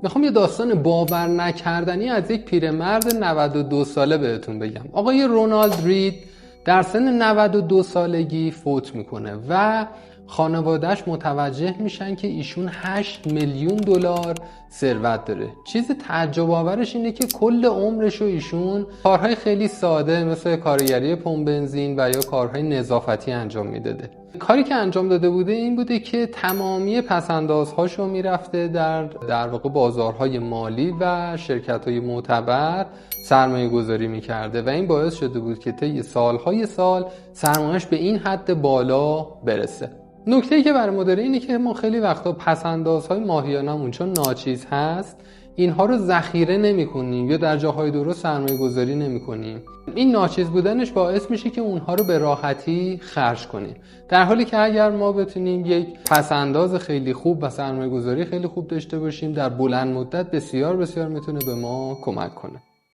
میخوام یه داستان باور نکردنی از یک پیرمرد 92 ساله بهتون بگم. آقای رونالد رید در سن 92 سالگی فوت میکنه و خانوادهش متوجه میشن که ایشون 8 میلیون دلار ثروت داره. چیز تعجب آورش اینه که کل عمرشو ایشون کارهای خیلی ساده مثل کارگری پمپ بنزین و یا کارهای نظافتی انجام میداده. کاری که انجام داده بوده این بوده که تمامی پس‌اندازهاشو میرفته در واقع بازارهای مالی و شرکت‌های معتبر سرمایه گذاری میکرده و این باعث شده بود که طی سالهای سال سرمایه‌اش به این حد بالا برسه. نکته‌ای که برای ما داره اینه که ما خیلی وقتا پس‌اندازهای ماهیانه‌مون چون ناچیز هست اینها رو ذخیره نمی‌کنیم یا در جاهای درست سرمایه گذاری نمی‌کنیم. این ناچیز بودنش باعث میشه که اونها رو به راحتی خرج کنیم، در حالی که اگر ما بتونیم یک پس‌انداز خیلی خوب و سرمایه گذاری خیلی خوب داشته باشیم در بلند مدت بسیار بسیار میتونه به ما کمک کنه.